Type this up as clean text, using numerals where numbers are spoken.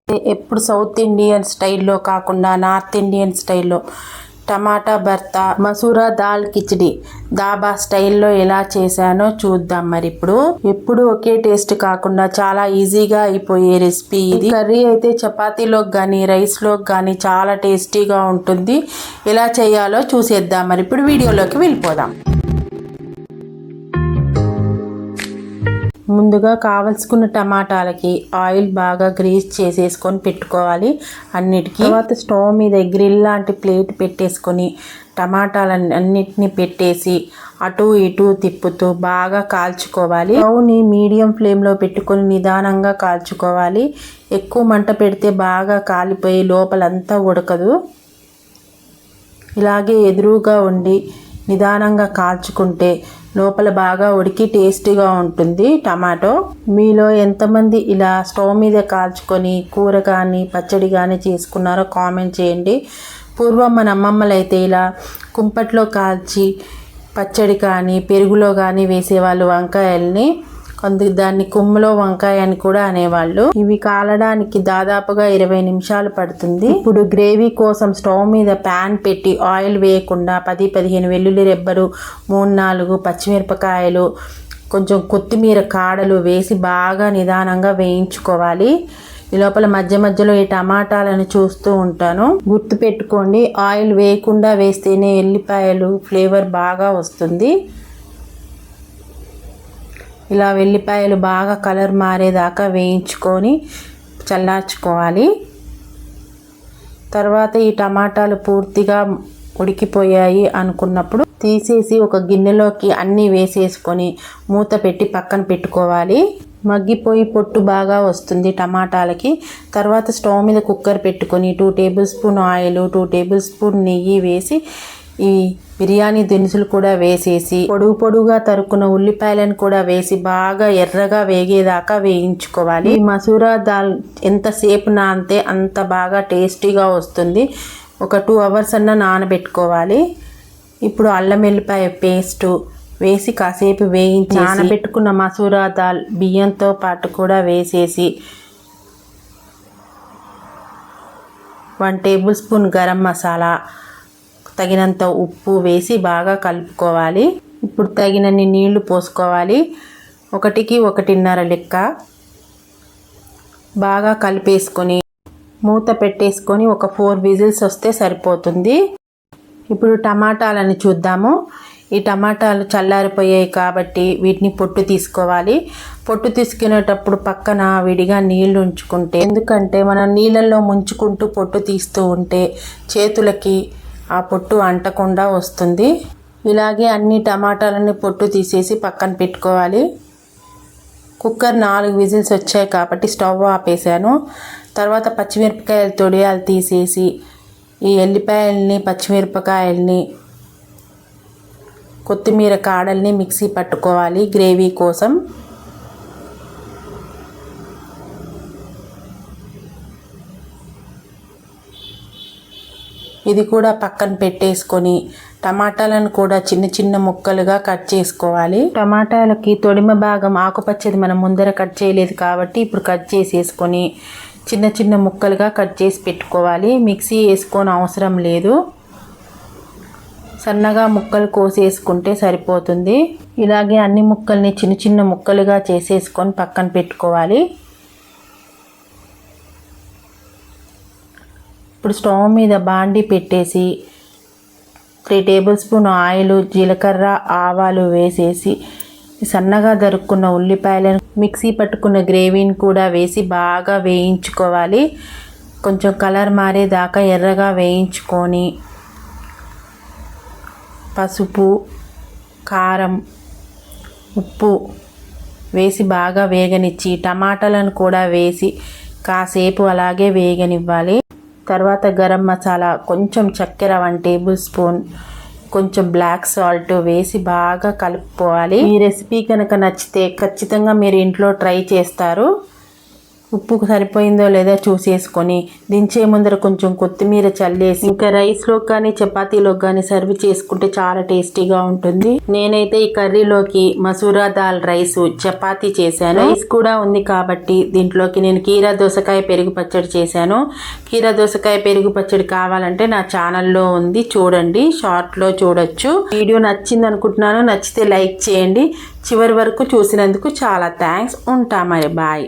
ఎప్పుడు south Indian స్టైల్లో కాకుండా నార్త్ ఇండియన్ స్టైల్లో టమాటా భర్త మసూరా దాల్ కిచిడి దాబా స్టైల్లో ఎలా చేశానో చూద్దాం. మరి ఎప్పుడు ఒకే టేస్ట్ కాకుండా చాలా ఈజీగా అయిపోయే రెసిపీ ఇది. కర్రీ అయితే చపాతీలోకి కానీ రైస్లోకి కానీ చాలా టేస్టీగా ఉంటుంది. ఎలా చేయాలో చూసేద్దాం. మరి ఇప్పుడు వీడియోలోకి వెళ్ళిపోదాం. ముందుగా కావలసుకున్న టమాటాలకి ఆయిల్ బాగా గ్రీస్ చేసేసుకొని పెట్టుకోవాలి అన్నిటికీ. తర్వాత స్టవ్ మీద గ్రిల్ లాంటి ప్లేట్ పెట్టేసుకొని టమాటాలన్నిటిని పెట్టేసి అటు ఇటు తిప్పుతూ బాగా కాల్చుకోవాలి. స్టవ్ని మీడియం ఫ్లేమ్లో పెట్టుకొని నిదానంగా కాల్చుకోవాలి. ఎక్కువ మంట పెడితే బాగా కాలిపోయి లోపలంతా ఉడకదు. ఇలాగే ఎదురుగా ఉండి నిదానంగా కాల్చుకుంటే లోపల బాగా ఉడికి టేస్టీగా ఉంటుంది టమాటో. మీలో ఎంతమంది ఇలా స్టవ్ మీద కాల్చుకొని కూర కానీ పచ్చడి కానీ చేసుకున్నారో కామెంట్ చేయండి. పూర్వం మన అమ్మమ్మలు అయితే ఇలా కుంపట్లో కాల్చి పచ్చడి కానీ పెరుగులో కానీ వేసేవాళ్ళు వంకాయల్ని. దాన్ని కుమ్మలో వంకాయ అని కూడా అనేవాళ్ళు. ఇవి కాలడానికి దాదాపుగా 20 నిమిషాలు పడుతుంది. ఇప్పుడు గ్రేవీ కోసం స్టవ్ మీద ప్యాన్ పెట్టి ఆయిల్ వేయకుండా 10-15 వెల్లుల్లి రెబ్బలు, 3-4 పచ్చిమిరపకాయలు, కొంచెం కొత్తిమీర కాడలు వేసి బాగా నిదానంగా వేయించుకోవాలి. ఈ లోపల మధ్య మధ్యలో ఈ టమాటాలను చూస్తూ ఉంటాను. గుర్తు పెట్టుకోండి, ఆయిల్ వేయకుండా వేస్తేనే ఎల్లిపాయలు ఫ్లేవర్ బాగా వస్తుంది. ఇలా వెల్లిపాయలు బాగా కలర్ మారేదాకా వేయించుకొని చల్లార్చుకోవాలి. తర్వాత ఈ టమాటాలు పూర్తిగా ఉడికిపోయాయి అనుకున్నప్పుడు తీసేసి ఒక గిన్నెలోకి అన్నీ వేసేసుకొని మూత పెట్టి పక్కన పెట్టుకోవాలి. మగ్గిపోయి పొట్టు బాగా వస్తుంది టమాటాలకి. తర్వాత స్టవ్ మీద కుక్కర్ పెట్టుకొని 2 table spoon oil, 2 table spoon నెయ్యి వేసి ఈ బిర్యానీ దినుసులు కూడా వేసేసి పొడుగుగా తరుక్కున్న ఉల్లిపాయలను కూడా వేసి బాగా ఎర్రగా వేగేదాకా వేయించుకోవాలి. ఈ మసూరా దాల్ ఎంతసేపు నానితే అంత బాగా టేస్టీగా వస్తుంది. ఒక 2 అవర్స్ అన్నా నానబెట్టుకోవాలి. ఇప్పుడు అల్లం వెల్లిపాయ పేస్టు వేసి కాసేపు వేయించి నానబెట్టుకున్న మసూరా దాల్ బియ్యంతో పాటు కూడా వేసేసి 1 టేబుల్ స్పూన్ గరం మసాలా, తగినంత ఉప్పు వేసి బాగా కలుపుకోవాలి. ఇప్పుడు తగినన్ని నీళ్లు పోసుకోవాలి. 1కి 1.5 లెక్క బాగా కలిపేసుకొని మూత పెట్టేసుకొని ఒక 4 విజిల్స్ వస్తే సరిపోతుంది. ఇప్పుడు టమాటాలను చూద్దాము. ఈ టమాటాలు చల్లారిపోయాయి కాబట్టి వీటిని పొట్టు తీసుకోవాలి. పొట్టు తీసుకునేటప్పుడు పక్కన విడిగా నీళ్లు ఉంచుకుంటే, ఎందుకంటే మనం నీళ్ళల్లో ముంచుకుంటూ పొట్టు తీస్తూ ఉంటే చేతులకి ఆ పొట్టు అంటకుండా వస్తుంది. ఇలాగే అన్ని టమాటాలని పొట్టు తీసేసి పక్కన పెట్టుకోవాలి. కుక్కర్ 4 విజిల్స్ వచ్చాయి కాబట్టి స్టవ్ ఆపేసాను. తర్వాత పచ్చిమిరపకాయలు తొడియాలు తీసేసి ఈ ఎల్లిపాయల్ని, పచ్చిమిరపకాయల్ని, కొత్తిమీర కాడల్ని మిక్సీ పట్టుకోవాలి గ్రేవీ కోసం. ఇది కూడా పక్కన పెట్టేసుకొని టమాటాలను కూడా చిన్న చిన్న ముక్కలుగా కట్ చేసుకోవాలి. టమాటాలకి తొడిమ భాగం ఆకుపచ్చది మనం ముందర కట్ చేయలేదు కాబట్టి ఇప్పుడు కట్ చేసేసుకొని చిన్న చిన్న ముక్కలుగా కట్ చేసి పెట్టుకోవాలి. మిక్సీ వేసుకొని అవసరం లేదు, సన్నగా ముక్కలు కోసేసుకుంటే సరిపోతుంది. ఇలాగే అన్ని ముక్కల్ని చిన్న చిన్న ముక్కలుగా చేసేసుకొని పక్కన పెట్టుకోవాలి. ఇప్పుడు స్టవ్ మీద బాండి పెట్టేసి 3 టేబుల్ స్పూన్ ఆయిల్, జీలకర్ర, ఆవాలు వేసేసి సన్నగా దరుక్కున్న ఉల్లిపాయలను, మిక్సీ పట్టుకున్న గ్రేవీని కూడా వేసి బాగా వేయించుకోవాలి. కొంచెం కలర్ మారేదాకా ఎర్రగా వేయించుకొని పసుపు, కారం, ఉప్పు వేసి బాగా వేగనిచ్చి టమాటాలను కూడా వేసి కాసేపు అలాగే వేగనివ్వాలి. తర్వాత గరం మసాలా, కొంచెం చక్కెర 1 టేబుల్ స్పూన్, కొంచెం బ్లాక్ సాల్ట్ వేసి బాగా కలుపుకోవాలి. ఈ రెసిపీ కనుక నచ్చితే ఖచ్చితంగా మీరు ఇంట్లో ట్రై చేస్తారు. ఉప్పు సరిపోయిందో లేదో చూసేసుకొని దించే ముందర కొంచెం కొత్తిమీర చల్లేసి ఇంకా రైస్లో కానీ చపాతీలో కానీ సర్వ్ చేసుకుంటే చాలా టేస్టీగా ఉంటుంది. నేనైతే ఈ కర్రీలోకి మసూరా దాల్ రైస్ చపాతీ చేశాను. రైస్ కూడా ఉంది కాబట్టి దీంట్లోకి నేను కీరా దోసకాయ పెరుగు పచ్చడి చేశాను. కీరా దోసకాయ పెరుగు పచ్చడి కావాలంటే నా ఛానల్లో ఉంది, చూడండి, షార్ట్లో చూడొచ్చు. వీడియో నచ్చింది అనుకుంటున్నాను. నచ్చితే లైక్ చేయండి. చివరి వరకు చూసినందుకు చాలా థ్యాంక్స్. ఉంటా మరి, బాయ్.